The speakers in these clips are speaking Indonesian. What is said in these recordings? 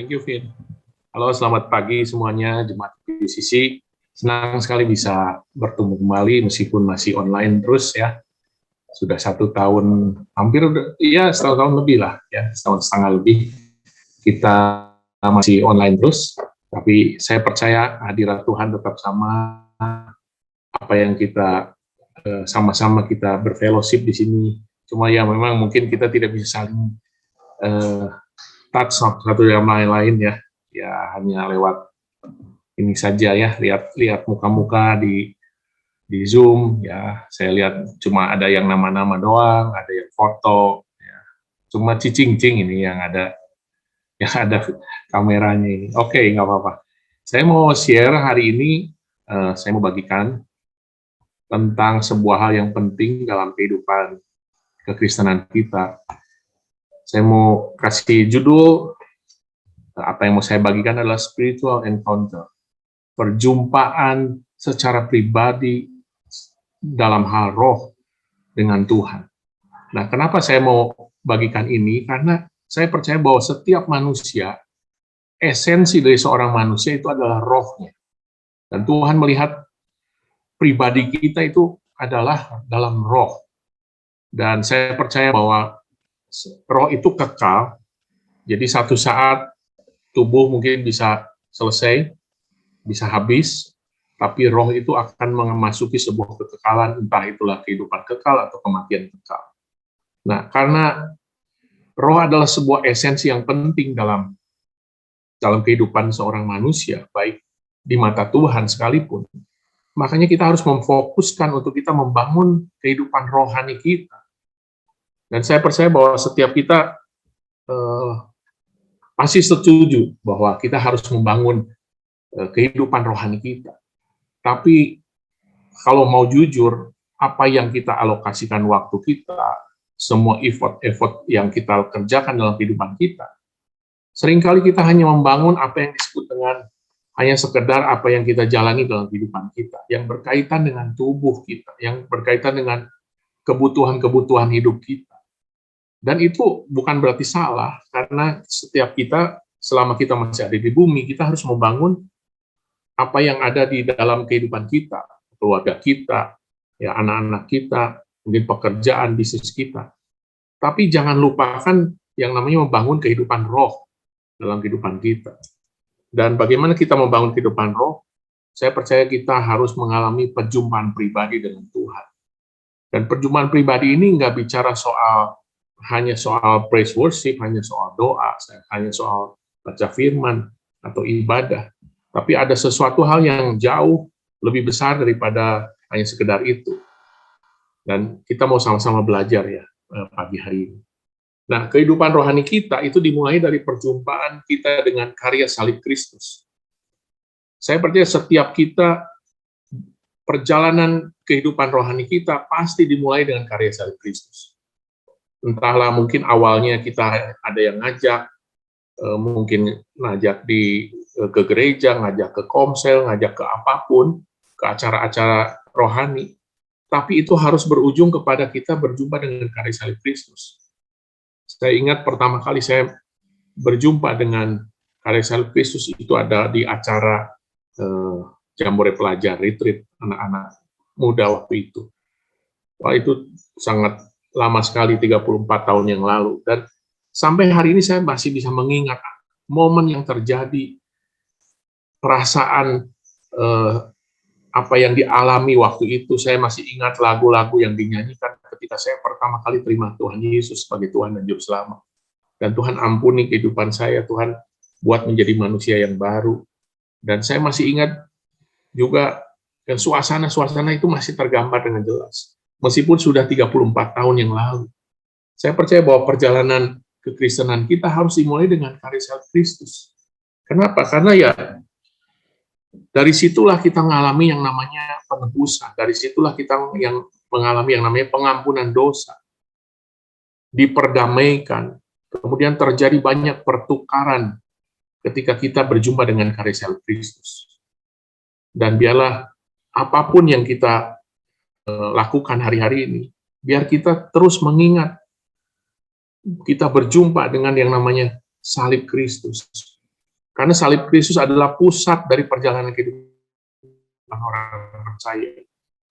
Thank you, Vin. Halo, selamat pagi semuanya, Jemaat PCC. Senang sekali bisa bertemu kembali meskipun masih online terus ya. Sudah 1 tahun, hampir ya 1 tahun lebih lah ya, 1 tahun setengah lebih kita masih online terus. Tapi saya percaya hadirat Tuhan tetap sama. Apa yang kita sama-sama kita berfellowship di sini. Cuma ya memang mungkin kita tidak bisa saling touch satu yang lain ya. Ya hanya lewat ini saja ya, lihat muka-muka di Zoom ya. Saya lihat cuma ada yang nama-nama doang, ada yang foto ya. Cuma cicing-cing ini yang ada kameranya ini. Oke, nggak apa-apa. Saya mau share hari ini, saya mau bagikan tentang sebuah hal yang penting dalam kehidupan kekristenan kita. Saya mau kasih judul, apa yang mau saya bagikan adalah spiritual encounter, perjumpaan secara pribadi dalam hal roh dengan Tuhan. Nah, kenapa saya mau bagikan ini? Karena saya percaya bahwa setiap manusia, esensi dari seorang manusia itu adalah rohnya. Dan Tuhan melihat pribadi kita itu adalah dalam roh. Dan saya percaya bahwa roh itu kekal, jadi satu saat tubuh mungkin bisa selesai, bisa habis, tapi roh itu akan memasuki sebuah kekekalan, entah itulah kehidupan kekal atau kematian kekal. Nah, karena roh adalah sebuah esensi yang penting dalam kehidupan seorang manusia, baik di mata Tuhan sekalipun, makanya kita harus memfokuskan untuk kita membangun kehidupan rohani kita. Dan saya percaya bahwa setiap kita pasti setuju bahwa kita harus membangun kehidupan rohani kita. Tapi kalau mau jujur, apa yang kita alokasikan waktu kita, semua effort yang kita kerjakan dalam kehidupan kita, seringkali kita hanya membangun apa yang disebut dengan hanya sekedar apa yang kita jalani dalam kehidupan kita, yang berkaitan dengan tubuh kita, yang berkaitan dengan kebutuhan-kebutuhan hidup kita. Dan itu bukan berarti salah, karena setiap kita, selama kita masih ada di bumi, kita harus membangun apa yang ada di dalam kehidupan kita, keluarga kita, ya anak-anak kita, mungkin pekerjaan, bisnis kita. Tapi jangan lupakan yang namanya membangun kehidupan roh dalam kehidupan kita. Dan bagaimana kita membangun kehidupan roh? Saya percaya kita harus mengalami perjumpaan pribadi dengan Tuhan. Dan perjumpaan pribadi ini nggak bicara hanya soal praise worship, hanya soal doa, hanya soal baca firman atau ibadah. Tapi ada sesuatu hal yang jauh lebih besar daripada hanya sekedar itu. Dan kita mau sama-sama belajar ya pagi hari ini. Nah, kehidupan rohani kita itu dimulai dari perjumpaan kita dengan karya salib Kristus. Saya percaya setiap kita, perjalanan kehidupan rohani kita pasti dimulai dengan karya salib Kristus. Entahlah mungkin awalnya kita ada yang ngajak, mungkin ngajak ke gereja, ngajak ke komsel, ngajak ke apapun, ke acara-acara rohani, tapi itu harus berujung kepada kita berjumpa dengan karya salib Kristus. Saya ingat pertama kali saya berjumpa dengan karya salib Kristus itu ada di acara Jambore Pelajar, retreat anak-anak muda waktu itu. Wah, itu sangat lama sekali, 34 tahun yang lalu. Dan sampai hari ini saya masih bisa mengingat momen yang terjadi, perasaan apa yang dialami waktu itu. Saya masih ingat lagu-lagu yang dinyanyikan ketika saya pertama kali terima Tuhan Yesus sebagai Tuhan dan Juru Selamat. Dan Tuhan ampuni kehidupan saya, Tuhan buat menjadi manusia yang baru. Dan saya masih ingat juga dan suasana itu masih tergambar dengan jelas. Meskipun sudah 34 tahun yang lalu. Saya percaya bahwa perjalanan kekristenan kita harus dimulai dengan karya salib Kristus. Kenapa? Karena ya dari situlah kita mengalami yang namanya penebusan. Dari situlah kita yang mengalami yang namanya pengampunan dosa. Diperdamaikan. Kemudian terjadi banyak pertukaran ketika kita berjumpa dengan karya salib Kristus. Dan biarlah apapun yang kita lakukan hari-hari ini, biar kita terus mengingat kita berjumpa dengan yang namanya salib Kristus. Karena salib Kristus adalah pusat dari perjalanan kehidupan orang percaya.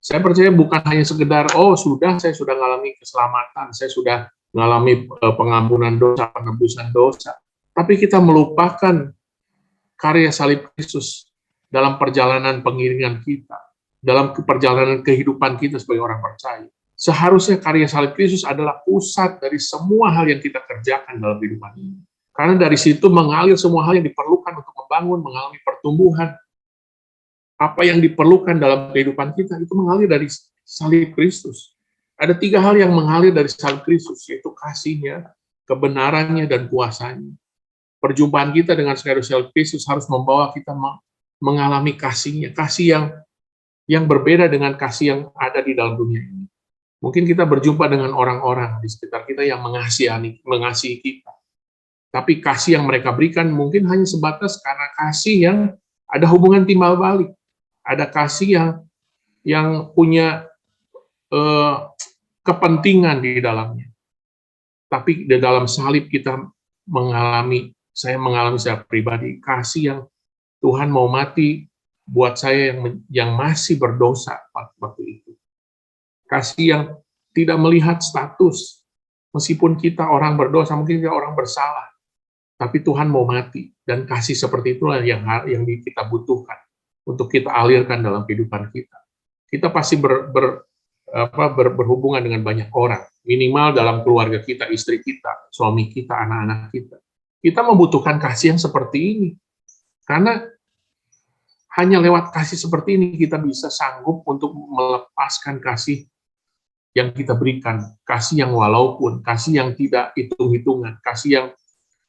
Saya percaya bukan hanya sekedar, oh saya sudah mengalami keselamatan, saya sudah mengalami pengampunan dosa, penebusan dosa. Tapi kita melupakan karya salib Kristus dalam perjalanan pengiringan kita, dalam perjalanan kehidupan kita sebagai orang percaya. Seharusnya karya salib Kristus adalah pusat dari semua hal yang kita kerjakan dalam kehidupan ini. Karena dari situ mengalir semua hal yang diperlukan untuk membangun, mengalami pertumbuhan. Apa yang diperlukan dalam kehidupan kita itu mengalir dari salib Kristus. Ada 3 hal yang mengalir dari salib Kristus, yaitu kasih-Nya, kebenarannya, dan kuasanya. Perjumpaan kita dengan salib Kristus harus membawa kita mengalami kasih-Nya, kasih yang berbeda dengan kasih yang ada di dalam dunia ini. Mungkin kita berjumpa dengan orang-orang di sekitar kita yang mengasihi kita. Tapi kasih yang mereka berikan mungkin hanya sebatas karena kasih yang ada hubungan timbal balik. Ada kasih yang punya kepentingan di dalamnya. Tapi di dalam salib kita saya mengalami secara pribadi, kasih yang Tuhan mau mati buat saya yang masih berdosa waktu itu. Kasih yang tidak melihat status, meskipun kita orang berdosa, mungkin kita orang bersalah, tapi Tuhan mau mati, dan kasih seperti itulah yang kita butuhkan untuk kita alirkan dalam kehidupan kita. Kita pasti berhubungan dengan banyak orang, minimal dalam keluarga kita, istri kita, suami kita, anak-anak kita. Kita membutuhkan kasih yang seperti ini, karena hanya lewat kasih seperti ini kita bisa sanggup untuk melepaskan kasih yang kita berikan, kasih yang walaupun, kasih yang tidak hitung-hitungan, kasih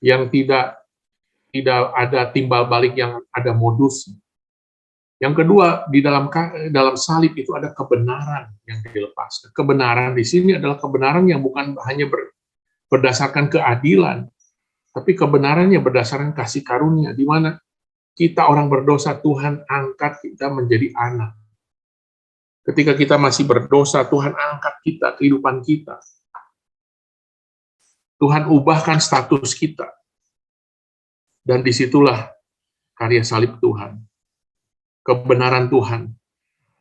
yang tidak ada timbal balik, yang ada modus. Yang kedua, di dalam salib itu ada kebenaran yang dilepaskan. Kebenaran di sini adalah kebenaran yang bukan hanya berdasarkan keadilan, tapi kebenarannya berdasarkan kasih karunia, di mana kita orang berdosa, Tuhan angkat kita menjadi anak. Ketika kita masih berdosa, Tuhan angkat kita, kehidupan kita. Tuhan ubahkan status kita. Dan disitulah karya salib Tuhan. Kebenaran Tuhan.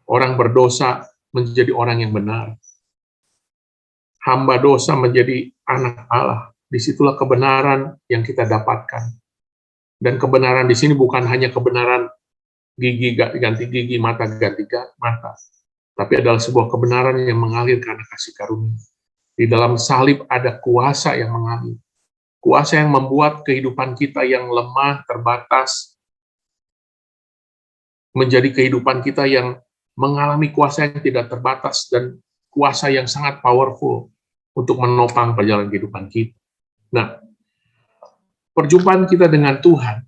Orang berdosa menjadi orang yang benar. Hamba dosa menjadi anak Allah. Disitulah kebenaran yang kita dapatkan. Dan kebenaran di sini bukan hanya kebenaran gigi ganti gigi, mata ganti mata. Tapi adalah sebuah kebenaran yang mengalir karena kasih karunia. Di dalam salib ada kuasa yang mengalir. Kuasa yang membuat kehidupan kita yang lemah, terbatas, menjadi kehidupan kita yang mengalami kuasa yang tidak terbatas dan kuasa yang sangat powerful untuk menopang perjalanan kehidupan kita. Nah, perjumpaan kita dengan Tuhan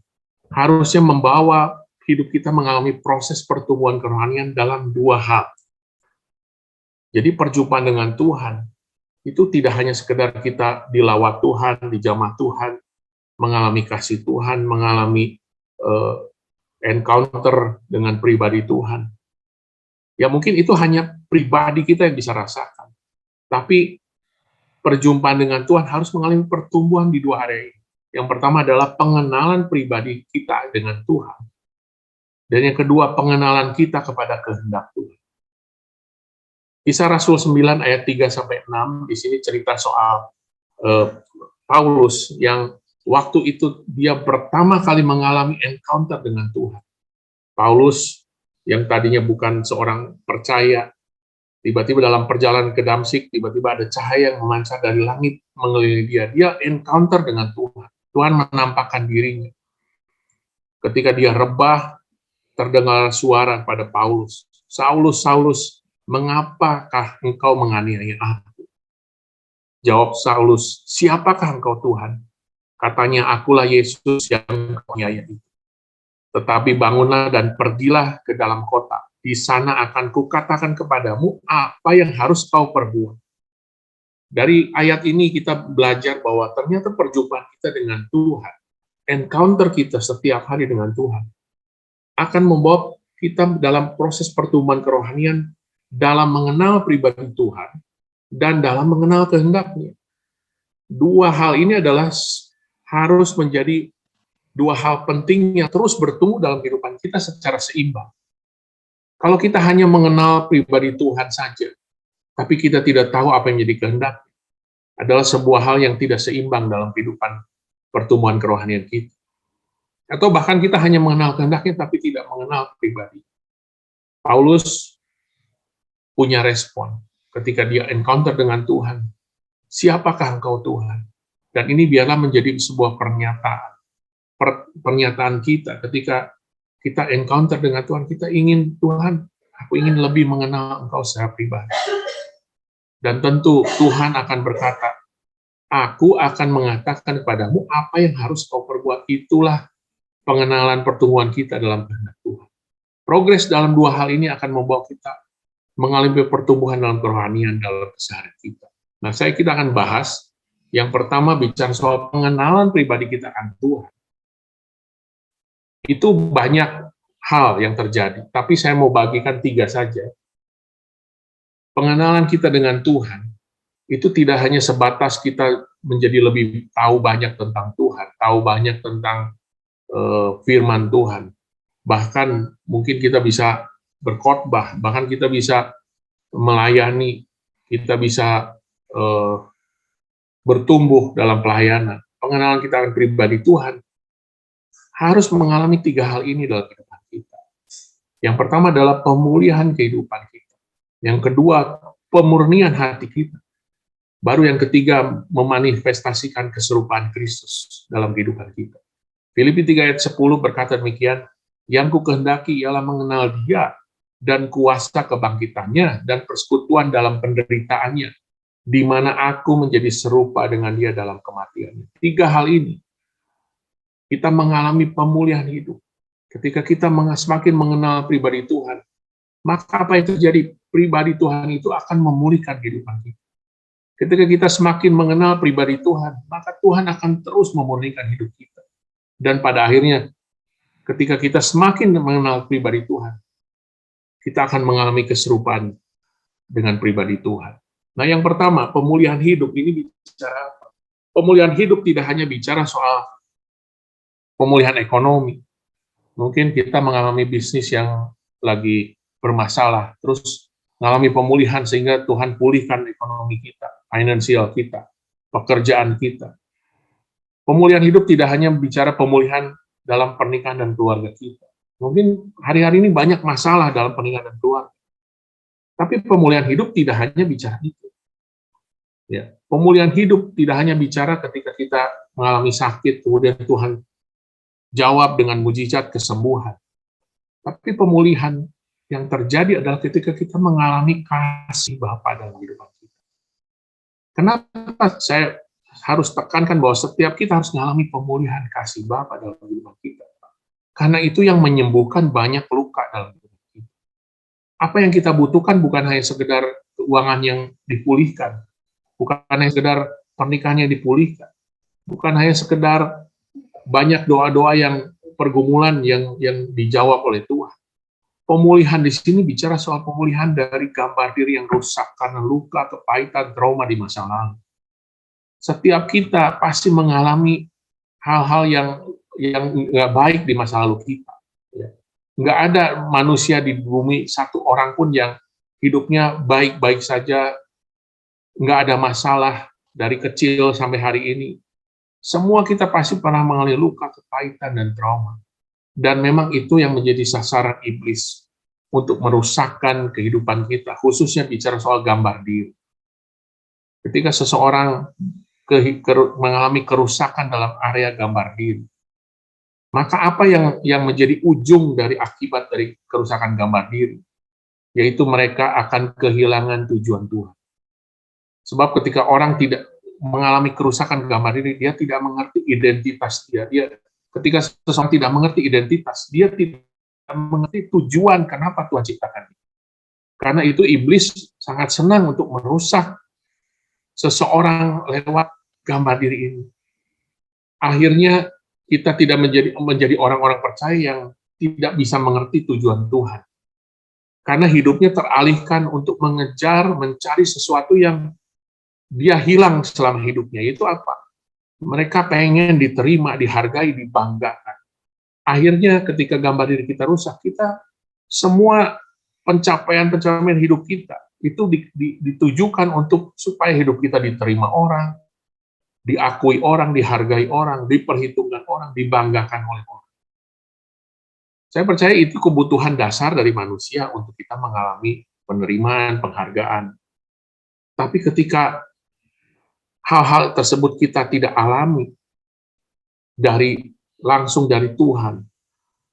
harusnya membawa hidup kita mengalami proses pertumbuhan kerohanian dalam 2 hal. Jadi perjumpaan dengan Tuhan itu tidak hanya sekedar kita dilawat Tuhan, dijamah Tuhan, mengalami kasih Tuhan, mengalami encounter dengan pribadi Tuhan. Ya mungkin itu hanya pribadi kita yang bisa rasakan. Tapi perjumpaan dengan Tuhan harus mengalami pertumbuhan di 2 area ini. Yang pertama adalah pengenalan pribadi kita dengan Tuhan. Dan yang kedua, pengenalan kita kepada kehendak Tuhan. Kisah Rasul 9 ayat 3-6, di sini cerita soal Paulus yang waktu itu dia pertama kali mengalami encounter dengan Tuhan. Paulus yang tadinya bukan seorang percaya, tiba-tiba dalam perjalanan ke Damsyik, tiba-tiba ada cahaya yang memancar dari langit mengelilingi dia. Dia encounter dengan Tuhan. Tuhan menampakkan dirinya. Ketika dia rebah, terdengar suara pada Paulus. Saulus, Saulus, mengapakah engkau menganiaya aku? Jawab Saulus, siapakah engkau Tuhan? Katanya, akulah Yesus yang engkau aniaya itu. Tetapi bangunlah dan pergilah ke dalam kota. Di sana akan kukatakan kepadamu apa yang harus kau perbuat. Dari ayat ini kita belajar bahwa ternyata perjumpaan kita dengan Tuhan, encounter kita setiap hari dengan Tuhan, akan membawa kita dalam proses pertumbuhan kerohanian dalam mengenal pribadi Tuhan dan dalam mengenal kehendak-Nya. 2 hal ini adalah harus menjadi dua hal penting yang terus bertumbuh dalam kehidupan kita secara seimbang. Kalau kita hanya mengenal pribadi Tuhan saja, tapi kita tidak tahu apa yang menjadi kehendak, adalah sebuah hal yang tidak seimbang dalam kehidupan pertumbuhan kerohanian kita. Atau bahkan kita hanya mengenal kehendaknya, tapi tidak mengenal pribadi. Paulus punya respon ketika dia encounter dengan Tuhan. Siapakah engkau Tuhan? Dan ini biarlah menjadi sebuah pernyataan kita ketika kita encounter dengan Tuhan. Kita ingin, Tuhan, aku ingin lebih mengenal engkau secara pribadi. Dan tentu Tuhan akan berkata, aku akan mengatakan kepadamu apa yang harus kau perbuat. Itulah pengenalan pertumbuhan kita dalam kehendak Tuhan. Progres dalam dua hal ini akan membawa kita mengalami pertumbuhan dalam kerohanian dalam keseharian kita. Nah, kita akan bahas yang pertama bicara soal pengenalan pribadi kita akan Tuhan. Itu banyak hal yang terjadi, tapi saya mau bagikan 3 saja. Pengenalan kita dengan Tuhan itu tidak hanya sebatas kita menjadi lebih tahu banyak tentang Tuhan, tahu banyak tentang firman Tuhan. Bahkan mungkin kita bisa berkhotbah, bahkan kita bisa melayani, kita bisa bertumbuh dalam pelayanan. Pengenalan kita akan pribadi Tuhan harus mengalami 3 hal ini dalam kehidupan kita. Yang pertama adalah pemulihan kehidupan kita. Yang kedua, pemurnian hati kita. Baru yang ketiga, memanifestasikan keserupaan Kristus dalam kehidupan kita. Filipi 3 ayat 10 berkata demikian, yang ku kehendaki ialah mengenal Dia dan kuasa kebangkitannya dan persekutuan dalam penderitaannya, di mana aku menjadi serupa dengan Dia dalam kematiannya. 3 hal ini, kita mengalami pemulihan hidup. Ketika kita semakin mengenal pribadi Tuhan, maka apa yang terjadi? Pribadi Tuhan itu akan memulihkan kehidupan kita. Ketika kita semakin mengenal pribadi Tuhan, maka Tuhan akan terus memurnikan hidup kita. Dan pada akhirnya, ketika kita semakin mengenal pribadi Tuhan, kita akan mengalami keserupaan dengan pribadi Tuhan. Nah, yang pertama, pemulihan hidup ini bicara apa? Pemulihan hidup tidak hanya bicara soal pemulihan ekonomi. Mungkin kita mengalami bisnis yang lagi bermasalah, terus mengalami pemulihan sehingga Tuhan pulihkan ekonomi kita, finansial kita, pekerjaan kita. Pemulihan hidup tidak hanya bicara pemulihan dalam pernikahan dan keluarga kita. Mungkin hari-hari ini banyak masalah dalam pernikahan dan keluarga. Tapi pemulihan hidup tidak hanya bicara itu. Ya, pemulihan hidup tidak hanya bicara ketika kita mengalami sakit, kemudian Tuhan jawab dengan mujizat kesembuhan. Tapi pemulihan yang terjadi adalah ketika kita mengalami kasih Bapa dalam kehidupan kita. Kenapa saya harus tekankan bahwa setiap kita harus mengalami pemulihan kasih Bapa dalam kehidupan kita? Karena itu yang menyembuhkan banyak luka dalam kehidupan kita. Apa yang kita butuhkan bukan hanya sekedar keuangan yang dipulihkan, bukan hanya sekedar pernikahan yang dipulihkan, bukan hanya sekedar banyak doa-doa yang pergumulan yang dijawab oleh Tuhan. Pemulihan di sini bicara soal pemulihan dari gambar diri yang rusak karena luka, kepahitan, trauma di masa lalu. Setiap kita pasti mengalami hal-hal yang nggak baik di masa lalu kita. Nggak ada manusia di bumi satu orang pun yang hidupnya baik-baik saja, nggak ada masalah dari kecil sampai hari ini. Semua kita pasti pernah mengalami luka, kepahitan, dan trauma. Dan memang itu yang menjadi sasaran iblis untuk merusakkan kehidupan kita, khususnya bicara soal gambar diri. Ketika seseorang mengalami kerusakan dalam area gambar diri, maka apa yang menjadi ujung dari akibat dari kerusakan gambar diri? Yaitu mereka akan kehilangan tujuan Tuhan. Sebab ketika orang tidak mengalami kerusakan gambar diri, dia tidak mengerti identitas dia. Ketika seseorang tidak mengerti identitas, dia tidak mengerti tujuan kenapa Tuhan ciptakan dia. Karena itu iblis sangat senang untuk merusak seseorang lewat gambar diri ini. Akhirnya kita tidak menjadi orang-orang percaya yang tidak bisa mengerti tujuan Tuhan. Karena hidupnya teralihkan untuk mencari sesuatu yang dia hilang selama hidupnya. Itu apa? Mereka pengen diterima, dihargai, dibanggakan. Akhirnya ketika gambar diri kita rusak, kita semua pencapaian-pencapaian hidup kita itu ditujukan untuk supaya hidup kita diterima orang, diakui orang, dihargai orang, diperhitungkan orang, dibanggakan oleh orang. Saya percaya itu kebutuhan dasar dari manusia untuk kita mengalami penerimaan, penghargaan. Tapi ketika hal-hal tersebut kita tidak alami langsung dari Tuhan,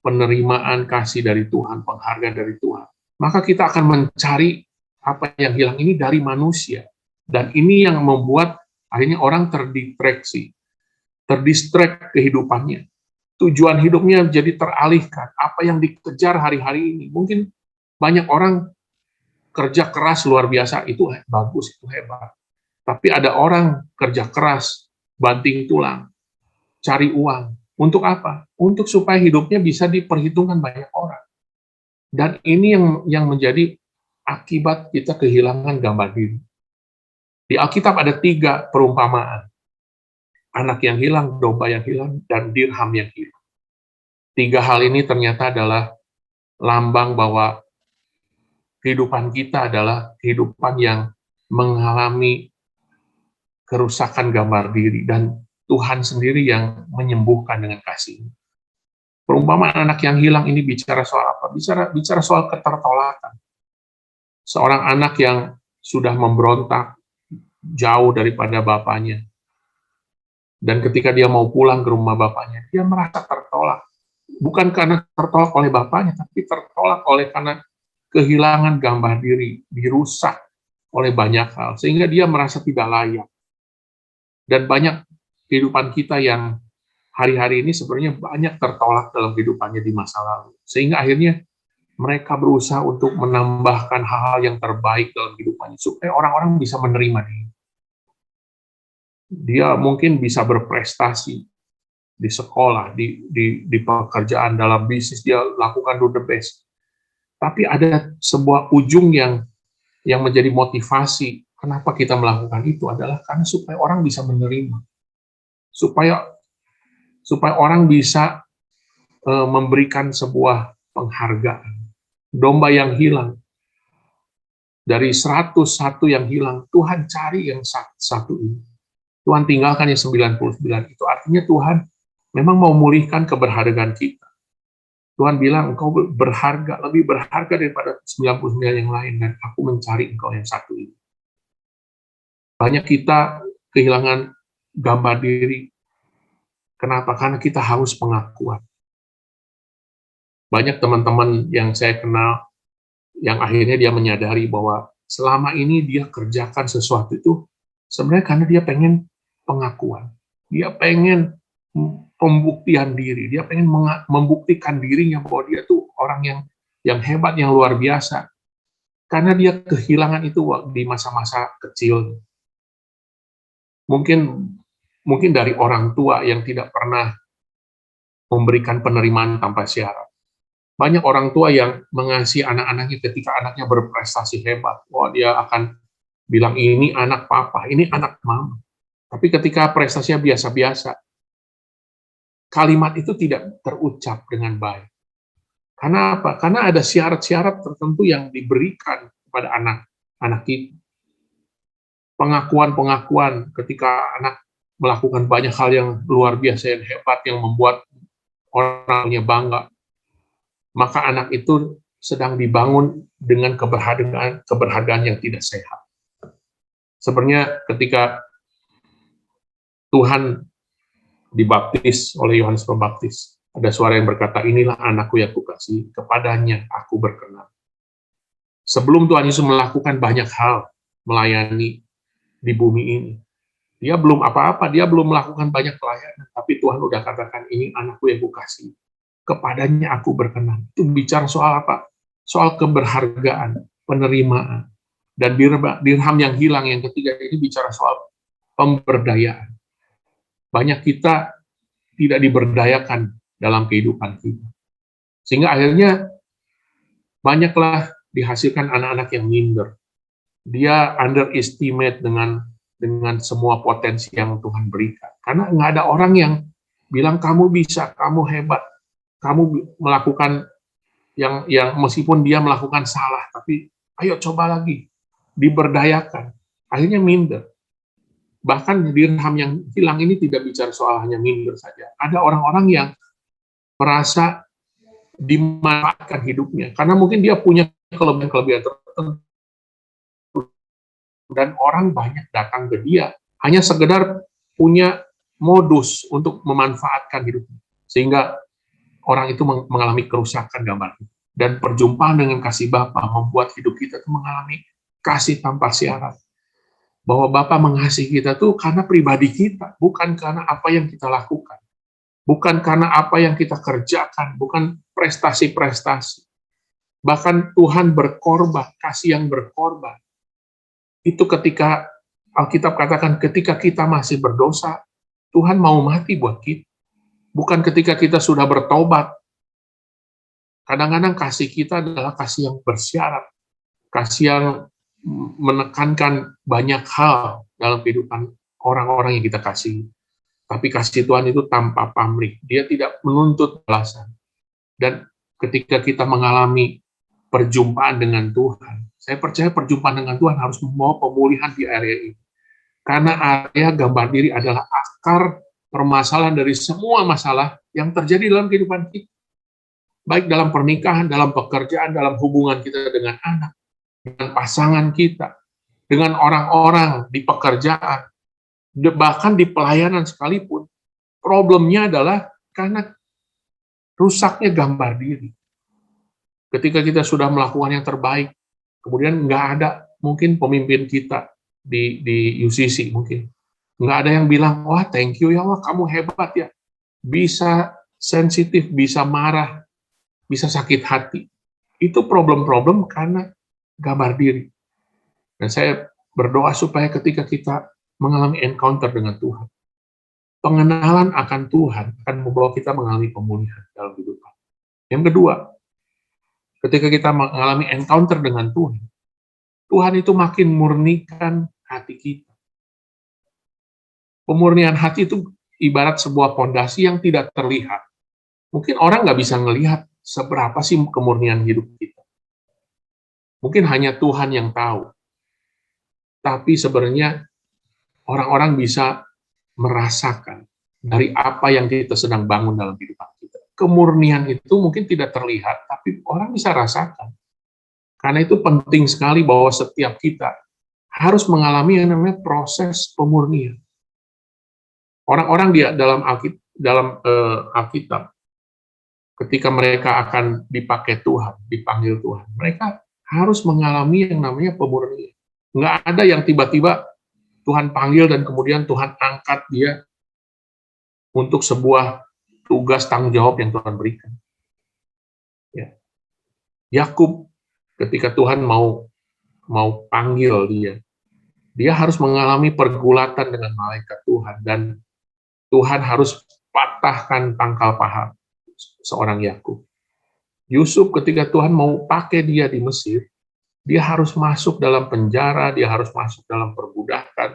penerimaan kasih dari Tuhan, penghargaan dari Tuhan, maka kita akan mencari apa yang hilang ini dari manusia. Dan ini yang membuat akhirnya orang terdistract kehidupannya. Tujuan hidupnya jadi teralihkan. Apa yang dikejar hari-hari ini. Mungkin banyak orang kerja keras luar biasa, itu bagus, itu hebat. Tapi ada orang kerja keras, banting tulang, cari uang. Untuk apa? Untuk supaya hidupnya bisa diperhitungkan banyak orang. Dan ini yang menjadi akibat kita kehilangan gambar diri. Di Alkitab ada 3 perumpamaan. Anak yang hilang, domba yang hilang, dan dirham yang hilang. 3 hal ini ternyata adalah lambang bahwa kehidupan kita adalah kehidupan yang mengalami kerusakan gambar diri, dan Tuhan sendiri yang menyembuhkan dengan kasih. Perumpamaan anak yang hilang ini bicara soal apa? Bicara soal ketertolakan. Seorang anak yang sudah memberontak jauh daripada bapaknya, dan ketika dia mau pulang ke rumah bapaknya, dia merasa tertolak. Bukan karena tertolak oleh bapaknya, tapi tertolak karena kehilangan gambar diri, dirusak oleh banyak hal, sehingga dia merasa tidak layak. Dan banyak kehidupan kita yang hari-hari ini sebenarnya banyak tertolak dalam kehidupannya di masa lalu. Sehingga akhirnya mereka berusaha untuk menambahkan hal-hal yang terbaik dalam kehidupannya, supaya orang-orang bisa menerima dia. Dia mungkin bisa berprestasi di sekolah, di pekerjaan, dalam bisnis, dia lakukan do the best. Tapi ada sebuah ujung yang menjadi motivasi kenapa kita melakukan itu adalah karena supaya orang bisa menerima, supaya orang bisa memberikan sebuah penghargaan. Domba yang hilang, dari 101 yang hilang, Tuhan cari yang satu ini. Tuhan tinggalkan yang 99. Itu artinya Tuhan memang mau memulihkan keberhargaan kita. Tuhan bilang, engkau berharga, lebih berharga daripada 99 yang lain, dan aku mencari engkau yang satu ini. Banyak kita kehilangan gambar diri. Kenapa? Karena kita haus pengakuan. Banyak teman-teman yang saya kenal, yang akhirnya dia menyadari bahwa selama ini dia kerjakan sesuatu itu, sebenarnya karena dia pengen pengakuan. Dia pengen pembuktian diri. Dia pengen membuktikan dirinya bahwa dia tuh orang yang hebat, yang luar biasa. Karena dia kehilangan itu di masa-masa kecil. Mungkin dari orang tua yang tidak pernah memberikan penerimaan tanpa syarat. Banyak orang tua yang mengasihi anak-anaknya ketika anaknya berprestasi hebat. Wah, dia akan bilang, ini anak papa, ini anak mama. Tapi ketika prestasinya biasa-biasa, kalimat itu tidak terucap dengan baik. Karena apa? Karena ada syarat-syarat tertentu yang diberikan kepada anak-anak kita. Pengakuan-pengakuan ketika anak melakukan banyak hal yang luar biasa, yang hebat, yang membuat orangnya bangga, maka anak itu sedang dibangun dengan keberhargaan yang tidak sehat. Sebenarnya ketika Tuhan dibaptis oleh Yohanes Pembaptis, ada suara yang berkata, inilah anakku yang kukasihi, kepadanya aku berkenan. Sebelum Tuhan Yesus melakukan banyak hal melayani di bumi ini, dia belum apa-apa, dia belum melakukan banyak pelayanan, tapi Tuhan udah katakan, ini anakku yang kukasihi, kepadanya aku berkenan. Itu bicara soal apa? Soal keberhargaan, penerimaan. Dan dirham yang hilang yang ketiga ini bicara soal pemberdayaan. Banyak kita tidak diberdayakan dalam kehidupan kita. Sehingga akhirnya banyaklah dihasilkan anak-anak yang minder. Dia underestimate dengan dengan semua potensi yang Tuhan berikan. Karena nggak ada orang yang bilang kamu bisa, kamu hebat, kamu melakukan yang meskipun dia melakukan salah, tapi ayo coba lagi, diberdayakan. Akhirnya minder. Bahkan dirham yang hilang ini tidak bicara soal hanya minder saja. Ada orang-orang yang merasa dimanfaatkan hidupnya, karena mungkin dia punya kelebihan-kelebihan tertentu, dan orang banyak datang ke dia hanya sekedar punya modus untuk memanfaatkan hidupnya, sehingga orang itu mengalami kerusakan gambar. Dan perjumpaan dengan kasih Bapa membuat hidup kita itu mengalami kasih tanpa syarat. Bahwa Bapa mengasihi kita tuh karena pribadi kita, bukan karena apa yang kita lakukan. Bukan karena apa yang kita kerjakan, bukan prestasi-prestasi. Bahkan Tuhan berkorban, kasih yang berkorban. Itu ketika Alkitab katakan ketika kita masih berdosa, Tuhan mau mati buat kita. Bukan ketika kita sudah bertobat. Kadang-kadang kasih kita adalah kasih yang bersyarat, kasih yang menekankan banyak hal dalam kehidupan orang-orang yang kita kasih. Tapi kasih Tuhan itu tanpa pamrih, dia tidak menuntut balasan. Dan ketika kita mengalami perjumpaan dengan Tuhan, saya percaya perjumpaan dengan Tuhan harus membawa pemulihan di area ini. Karena area gambar diri adalah akar permasalahan dari semua masalah yang terjadi dalam kehidupan kita. Baik dalam pernikahan, dalam pekerjaan, dalam hubungan kita dengan anak, dengan pasangan kita, dengan orang-orang di pekerjaan, bahkan di pelayanan sekalipun. Problemnya adalah karena rusaknya gambar diri. Ketika kita sudah melakukan yang terbaik, kemudian nggak ada mungkin pemimpin kita di UCC mungkin. Nggak ada yang bilang, wah thank you ya Allah, kamu hebat ya. Bisa sensitif, bisa marah, bisa sakit hati. Itu problem-problem karena gambar diri. Dan saya berdoa supaya ketika kita mengalami encounter dengan Tuhan, pengenalan akan Tuhan akan membawa kita mengalami pemulihan dalam kehidupan. Yang kedua, ketika kita mengalami encounter dengan Tuhan, Tuhan itu makin murnikan hati kita. Pemurnian hati itu ibarat sebuah pondasi yang tidak terlihat. Mungkin orang nggak bisa melihat seberapa sih kemurnian hidup kita. Mungkin hanya Tuhan yang tahu. Tapi sebenarnya orang-orang bisa merasakan dari apa yang kita sedang bangun dalam kehidupan kita. Kemurnian itu mungkin tidak terlihat, tapi orang bisa rasakan. Karena itu penting sekali bahwa setiap kita harus mengalami yang namanya proses pemurnian. Orang-orang dalam Alkitab, ketika mereka akan dipakai Tuhan, dipanggil Tuhan, mereka harus mengalami yang namanya pemurnian. Nggak ada yang tiba-tiba Tuhan panggil dan kemudian Tuhan angkat dia untuk sebuah tugas tanggung jawab yang Tuhan berikan. Ya. Yakub ketika Tuhan mau panggil dia harus mengalami pergulatan dengan malaikat Tuhan, dan Tuhan harus patahkan pangkal paha seorang Yakub. Yusuf ketika Tuhan mau pakai dia di Mesir, dia harus masuk dalam penjara, dia harus masuk dalam perbudakan,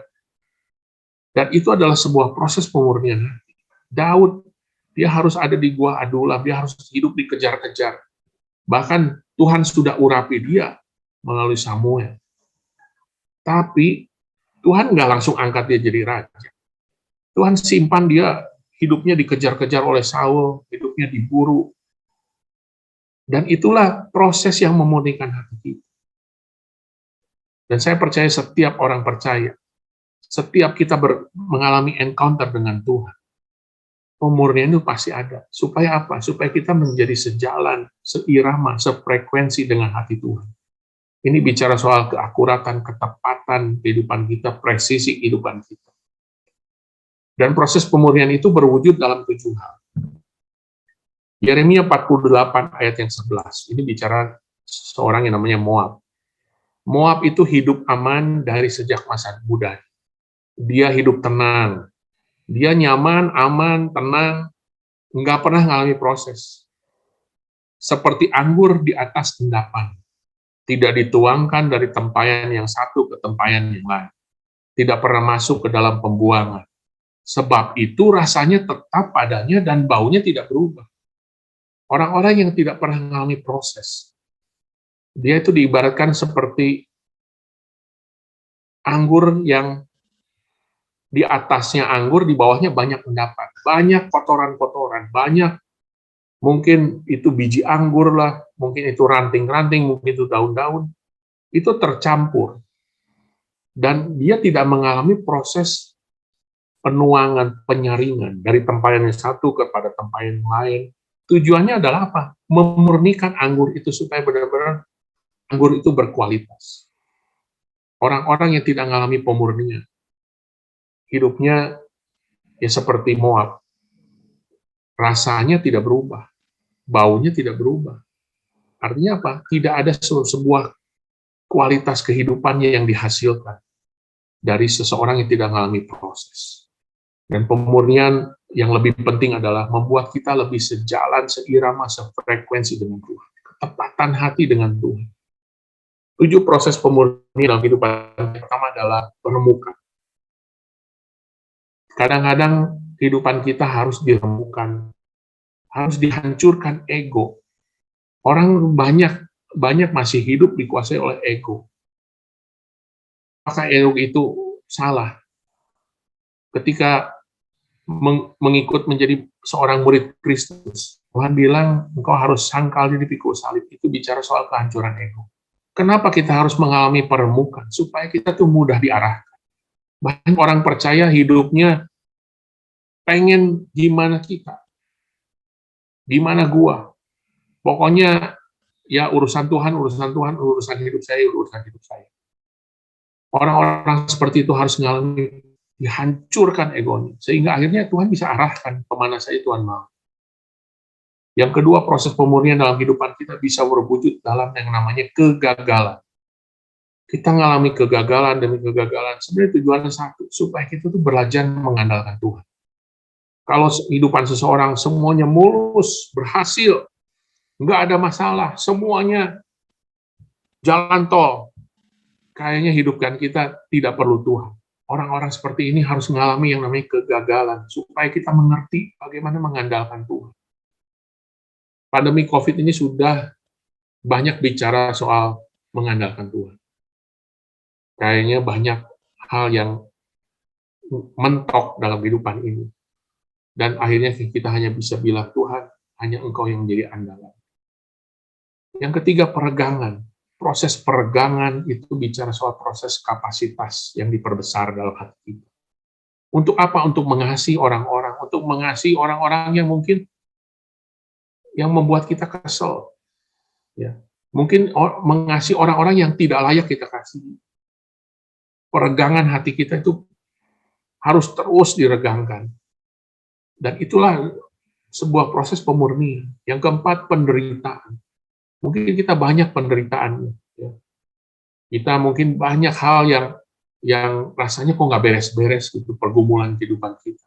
dan itu adalah sebuah proses pemurnian hati. Daud, dia harus ada di gua Adulam, dia harus hidup dikejar-kejar. Bahkan Tuhan sudah urapi dia melalui Samuel. Tapi Tuhan nggak langsung angkat dia jadi raja. Tuhan simpan dia, hidupnya dikejar-kejar oleh Saul, hidupnya diburu. Dan itulah proses yang memurnikan hati kita. Dan saya percaya setiap orang percaya, setiap kita mengalami encounter dengan Tuhan, pemurnian itu pasti ada. Supaya apa? Supaya kita menjadi sejalan, seirama, sefrekuensi dengan hati Tuhan. Ini bicara soal keakuratan, ketepatan kehidupan kita, presisi kehidupan kita. Dan proses pemurnian itu berwujud dalam 7 hal. Yeremia 48 ayat yang 11. Ini bicara seorang yang namanya Moab. Moab itu hidup aman dari sejak masa muda. Dia hidup tenang. Dia nyaman, aman, tenang, nggak pernah mengalami proses. Seperti anggur di atas endapan. Tidak dituangkan dari tempayan yang satu ke tempayan yang lain. tidak pernah masuk ke dalam pembuangan. Sebab itu rasanya tetap padanya dan baunya tidak berubah. Orang-orang yang tidak pernah mengalami proses, dia itu diibaratkan seperti anggur yang di atasnya anggur, di bawahnya banyak endapan, banyak kotoran-kotoran, banyak mungkin itu biji anggur lah, mungkin itu ranting-ranting, mungkin itu daun-daun, itu tercampur. Dan dia tidak mengalami proses penuangan, penyaringan dari tempayan yang satu kepada tempayan yang lain. Tujuannya adalah apa? Memurnikan anggur itu supaya benar-benar anggur itu berkualitas. Orang-orang yang tidak mengalami pemurnian, hidupnya ya seperti Moab. Rasanya tidak berubah, baunya tidak berubah. Artinya apa? Tidak ada sebuah kualitas kehidupannya yang dihasilkan dari seseorang yang tidak mengalami proses. Dan pemurnian yang lebih penting adalah membuat kita lebih sejalan, seirama, sefrekuensi dengan Tuhan. Ketepatan hati dengan Tuhan. 7 proses pemurnian dalam kehidupan. Yang pertama adalah peremukan. Kadang-kadang kehidupan kita harus dirembukan, harus dihancurkan ego. Orang banyak masih hidup dikuasai oleh ego. Apakah ego itu salah? Ketika mengikut menjadi seorang murid Kristus, Tuhan bilang, engkau harus sangkal di pikul salib. Itu bicara soal kehancuran ego. Kenapa kita harus mengalami peremukan? Supaya kita tuh mudah diarahkan. Banyak orang percaya hidupnya pengen gimana kita, gimana gua. Pokoknya ya urusan Tuhan, urusan hidup saya. Orang-orang seperti itu harus mengalami dihancurkan egonya, sehingga akhirnya Tuhan bisa arahkan kemana saja Tuhan mau. Yang kedua, proses pemurnian dalam kehidupan kita bisa berwujud dalam yang namanya kegagalan. Kita mengalami kegagalan demi kegagalan, sebenarnya tujuannya satu, supaya kita tuh belajar mengandalkan Tuhan. Kalau kehidupan seseorang semuanya mulus, berhasil, nggak ada masalah, semuanya jalan tol, kayaknya hidupkan kita tidak perlu Tuhan. Orang-orang seperti ini harus mengalami yang namanya kegagalan, supaya kita mengerti bagaimana mengandalkan Tuhan. Pandemi COVID ini sudah banyak bicara soal mengandalkan Tuhan. Kayaknya banyak hal yang mentok dalam kehidupan ini. Dan akhirnya kita hanya bisa bilang, Tuhan, hanya Engkau yang menjadi andalan. Yang ketiga, peregangan. Proses peregangan itu bicara soal proses kapasitas yang diperbesar dalam hati kita. Untuk apa? Untuk mengasihi orang-orang, untuk mengasihi orang-orang yang mungkin yang membuat kita kesel. Ya. Mungkin mengasihi orang-orang yang tidak layak kita kasih. Peregangan hati kita itu harus terus diregangkan. Dan itulah sebuah proses pemurnian. Yang keempat, penderitaan. Mungkin kita banyak penderitaan. Ya. Kita mungkin banyak hal yang rasanya kok nggak beres-beres gitu, pergumulan kehidupan kita.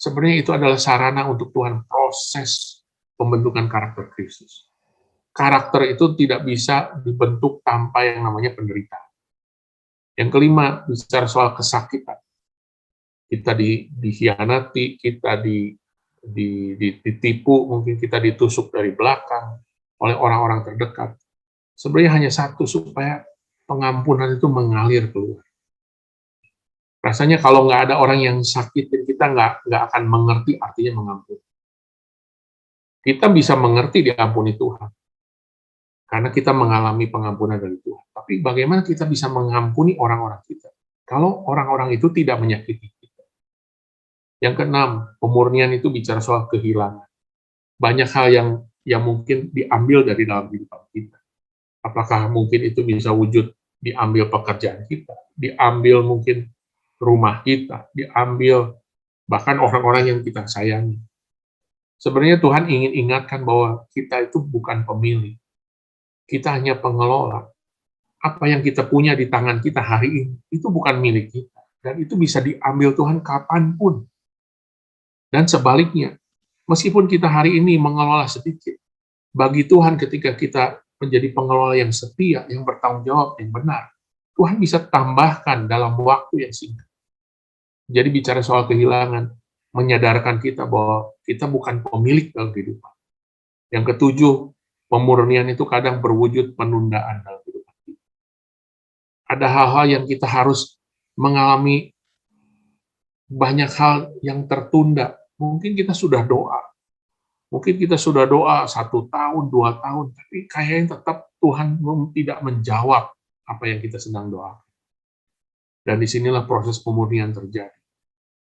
Sebenarnya itu adalah sarana untuk Tuhan proses pembentukan karakter Kristus. Karakter itu tidak bisa dibentuk tanpa yang namanya penderitaan. Yang kelima, bicara soal kesakitan. Kita dikhianati, kita ditipu, mungkin kita ditusuk dari belakang oleh orang-orang terdekat. Sebenarnya hanya satu, supaya pengampunan itu mengalir keluar. Rasanya kalau nggak ada orang yang sakitin kita, nggak akan mengerti artinya mengampuni. Kita bisa mengerti diampuni Tuhan, karena kita mengalami pengampunan dari Tuhan. Tapi bagaimana kita bisa mengampuni orang-orang kita, kalau orang-orang itu tidak menyakiti kita? Yang keenam, pemurnian itu bicara soal kehilangan. Banyak hal yang mungkin diambil dari dalam kehidupan kita. Apakah mungkin itu bisa wujud diambil pekerjaan kita, diambil mungkin rumah kita, diambil bahkan orang-orang yang kita sayangi. Sebenarnya Tuhan ingin ingatkan bahwa kita itu bukan pemilik. Kita hanya pengelola. Apa yang kita punya di tangan kita hari ini, itu bukan milik kita. Dan itu bisa diambil Tuhan kapanpun. Dan sebaliknya, meskipun kita hari ini mengelola sedikit, bagi Tuhan ketika kita menjadi pengelola yang setia, yang bertanggung jawab, yang benar, Tuhan bisa tambahkan dalam waktu yang singkat. Jadi bicara soal kehilangan, menyadarkan kita bahwa kita bukan pemilik dalam kehidupan. Yang ketujuh, pemurnian itu kadang berwujud penundaan dalam kehidupan kita. Ada hal-hal yang kita harus mengalami, banyak hal yang tertunda. Mungkin kita sudah doa, 1 tahun, 2 tahun, tapi kayaknya tetap Tuhan tidak menjawab apa yang kita sedang doakan. Dan disinilah proses pemurnian terjadi.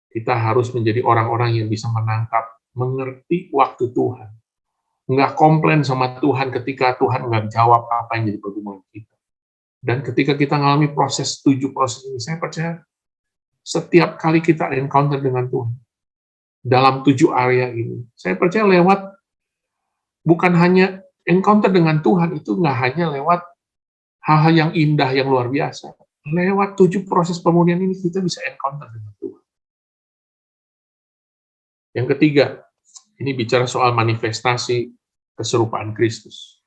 Kita harus menjadi orang-orang yang bisa menangkap, mengerti waktu Tuhan. Nggak komplain sama Tuhan ketika Tuhan nggak jawab apa yang jadi pergumulan kita. Dan ketika kita mengalami proses 7 proses ini, saya percaya setiap kali kita encounter dengan Tuhan, dalam 7 area ini, saya percaya bukan hanya encounter dengan Tuhan, itu nggak hanya lewat hal-hal yang indah, yang luar biasa. Lewat 7 proses pemurnian ini, kita bisa encounter dengan Tuhan. Yang ketiga, ini bicara soal manifestasi keserupaan Kristus.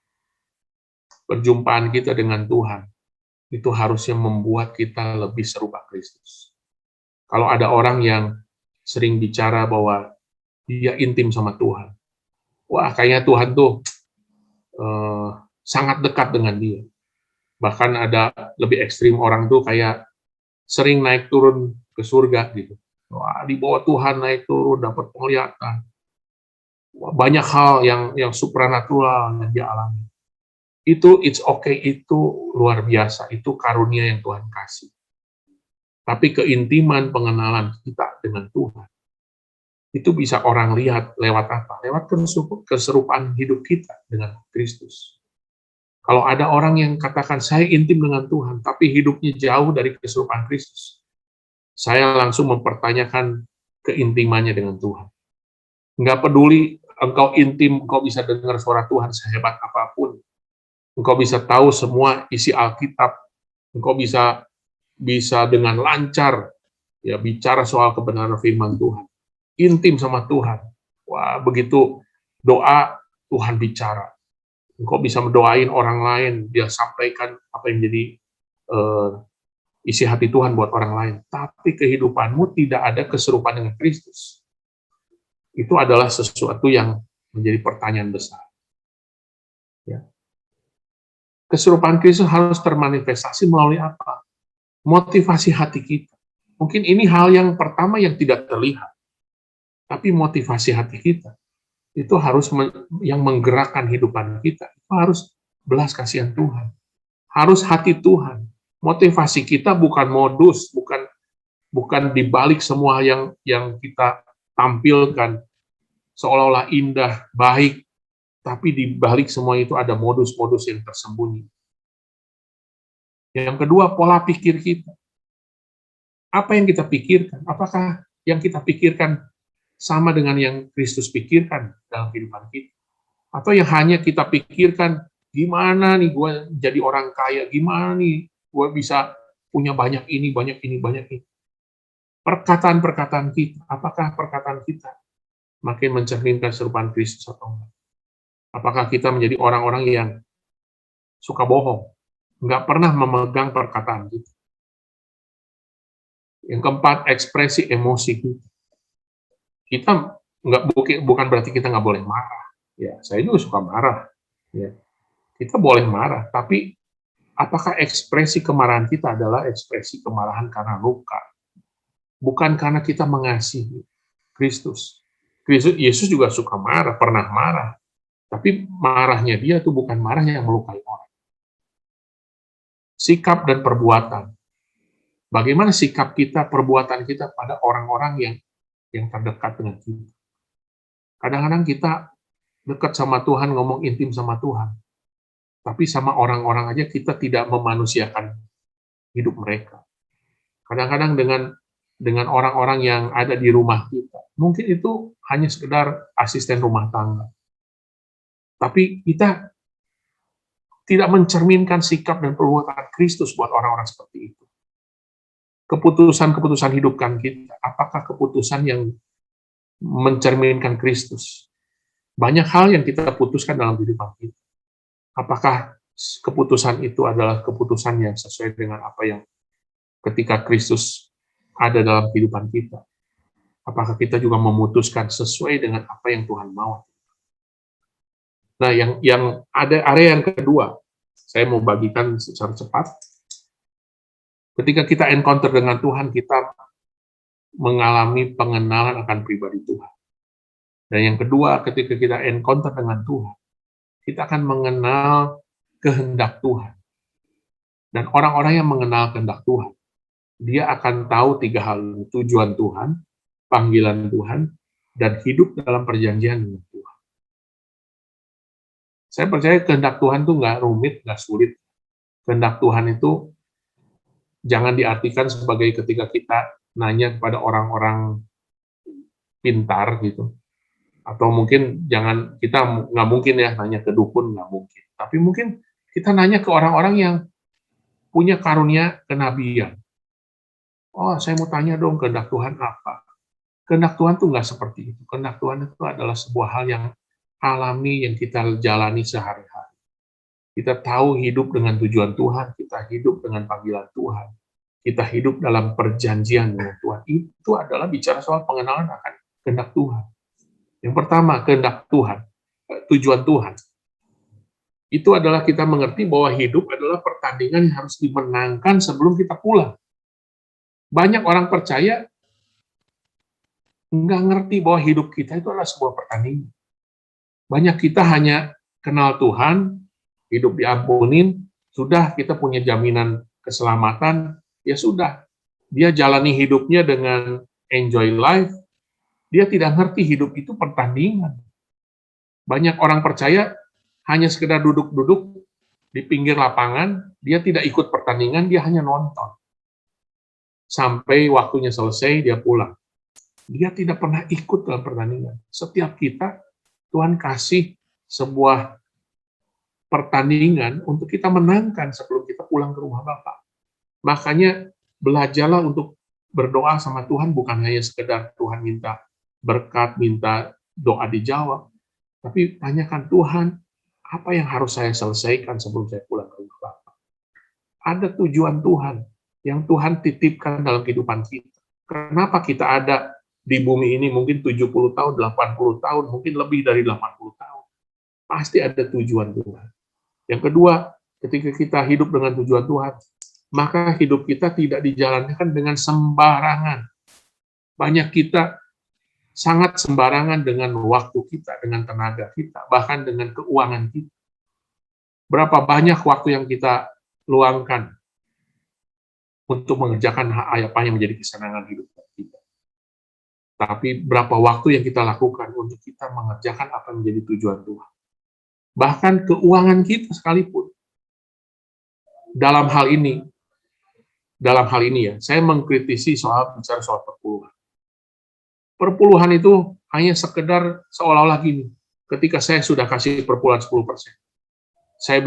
Perjumpaan kita dengan Tuhan, itu harusnya membuat kita lebih serupa Kristus. Kalau ada orang yang sering bicara bahwa dia intim sama Tuhan, wah kayaknya Tuhan tuh sangat dekat dengan dia. Bahkan ada lebih ekstrim orang tuh kayak sering naik turun ke surga gitu. Wah, di bawah Tuhan naik turun dapat penglihatan. Wah, banyak hal yang supranatural yang dia alami. Itu it's okay, itu luar biasa, itu karunia yang Tuhan kasih. Tapi keintiman pengenalan kita dengan Tuhan, itu bisa orang lihat lewat apa? Lewat keserupaan hidup kita dengan Kristus. Kalau ada orang yang katakan, saya intim dengan Tuhan, tapi hidupnya jauh dari keserupaan Kristus, saya langsung mempertanyakan keintimannya dengan Tuhan. Nggak peduli engkau intim, engkau bisa dengar suara Tuhan sehebat apapun, engkau bisa tahu semua isi Alkitab, engkau bisa dengan lancar ya bicara soal kebenaran firman Tuhan, intim sama Tuhan. Wah, begitu doa Tuhan bicara. Engkau bisa mendoain orang lain, dia sampaikan apa yang jadi isi hati Tuhan buat orang lain. Tapi kehidupanmu tidak ada keserupaan dengan Kristus. Itu adalah sesuatu yang menjadi pertanyaan besar. Ya. Keserupaan Kristus harus termanifestasi melalui apa? Motivasi hati kita. Mungkin ini hal yang pertama yang tidak terlihat. Tapi motivasi hati kita itu harus yang menggerakkan kehidupan kita. Itu harus belas kasihan Tuhan. Harus hati Tuhan. Motivasi kita bukan modus, bukan dibalik semua yang kita tampilkan seolah-olah indah, baik, tapi dibalik semua itu ada modus-modus yang tersembunyi. Yang kedua, pola pikir kita. Apa yang kita pikirkan? Apakah yang kita pikirkan sama dengan yang Kristus pikirkan dalam kehidupan kita? Atau yang hanya kita pikirkan, gimana nih gue jadi orang kaya, gimana nih gue bisa punya banyak ini, banyak ini, banyak ini. Perkataan-perkataan kita, apakah perkataan kita makin mencerminkan keserupaan Kristus atau enggak? Apakah kita menjadi orang-orang yang suka bohong, nggak pernah memegang perkataan kita? Yang keempat, ekspresi emosi kita. Kita bukan berarti kita nggak boleh marah. Ya, saya juga suka marah. Ya, kita boleh marah, tapi apakah ekspresi kemarahan kita adalah ekspresi kemarahan karena luka? Bukan karena kita mengasihi Kristus. Yesus juga suka marah, pernah marah. Tapi marahnya dia itu bukan marah yang melukai orang. Sikap dan perbuatan. Bagaimana sikap kita, perbuatan kita pada orang-orang yang terdekat dengan kita. Kadang-kadang kita dekat sama Tuhan, ngomong intim sama Tuhan. Tapi sama orang-orang aja kita tidak memanusiakan hidup mereka. Kadang-kadang dengan orang-orang yang ada di rumah kita. Mungkin itu hanya sekedar asisten rumah tangga. Tapi kita tidak mencerminkan sikap dan perbuatan Kristus buat orang-orang seperti itu. Keputusan-keputusan hidupkan kita, apakah keputusan yang mencerminkan Kristus? Banyak hal yang kita putuskan dalam kehidupan kita. Apakah keputusan itu adalah keputusan yang sesuai dengan apa yang ketika Kristus ada dalam kehidupan kita. Apakah kita juga memutuskan sesuai dengan apa yang Tuhan mau? Nah, yang ada area yang kedua, saya mau bagikan secara cepat. Ketika kita encounter dengan Tuhan, kita mengalami pengenalan akan pribadi Tuhan. Dan yang kedua, ketika kita encounter dengan Tuhan, kita akan mengenal kehendak Tuhan. Dan orang-orang yang mengenal kehendak Tuhan, dia akan tahu 3 hal: tujuan Tuhan, panggilan Tuhan, dan hidup dalam perjanjian dengan Tuhan. Saya percaya kehendak Tuhan itu nggak rumit, nggak sulit. Kehendak Tuhan itu jangan diartikan sebagai ketika kita nanya kepada orang-orang pintar gitu. Atau mungkin kita nggak mungkin ya nanya ke dukun, nggak mungkin. Tapi mungkin kita nanya ke orang-orang yang punya karunia kenabian. Oh, saya mau tanya dong, kehendak Tuhan apa? Kehendak Tuhan itu nggak seperti itu. Kehendak Tuhan itu adalah sebuah hal yang alami yang kita jalani sehari-hari. Kita tahu hidup dengan tujuan Tuhan, kita hidup dengan panggilan Tuhan, kita hidup dalam perjanjian dengan Tuhan. Itu adalah bicara soal pengenalan akan kehendak Tuhan. Yang pertama, kehendak Tuhan, tujuan Tuhan. Itu adalah kita mengerti bahwa hidup adalah pertandingan yang harus dimenangkan sebelum kita pulang. Banyak orang percaya nggak ngerti bahwa hidup kita itu adalah sebuah pertandingan. Banyak kita hanya kenal Tuhan, hidup diampunin, sudah kita punya jaminan keselamatan, ya sudah. Dia jalani hidupnya dengan enjoy life, dia tidak ngerti hidup itu pertandingan. Banyak orang percaya hanya sekedar duduk-duduk di pinggir lapangan, dia tidak ikut pertandingan, dia hanya nonton. Sampai waktunya selesai, dia pulang. Dia tidak pernah ikut dalam pertandingan. Setiap kita, Tuhan kasih sebuah pertandingan untuk kita menangkan sebelum kita pulang ke rumah Bapa. Makanya belajarlah untuk berdoa sama Tuhan, bukan hanya sekedar Tuhan minta berkat, minta doa dijawab, tapi tanyakan Tuhan, apa yang harus saya selesaikan sebelum saya pulang ke rumah Bapa? Ada tujuan Tuhan yang Tuhan titipkan dalam kehidupan kita. Kenapa kita ada di bumi ini mungkin 70 tahun, 80 tahun, mungkin lebih dari 80 tahun. Pasti ada tujuan Tuhan. Yang kedua, ketika kita hidup dengan tujuan Tuhan, maka hidup kita tidak dijalankan dengan sembarangan. Banyak kita sangat sembarangan dengan waktu kita, dengan tenaga kita, bahkan dengan keuangan kita. Berapa banyak waktu yang kita luangkan untuk mengerjakan apa yang menjadi kesenangan hidup kita. Tapi berapa waktu yang kita lakukan untuk kita mengerjakan apa yang menjadi tujuan Tuhan. Bahkan keuangan kita sekalipun. Dalam hal ini ya, saya mengkritisi bicara soal perpuluhan. Perpuluhan itu hanya sekedar seolah-olah gini, ketika saya sudah kasih perpuluhan 10%, saya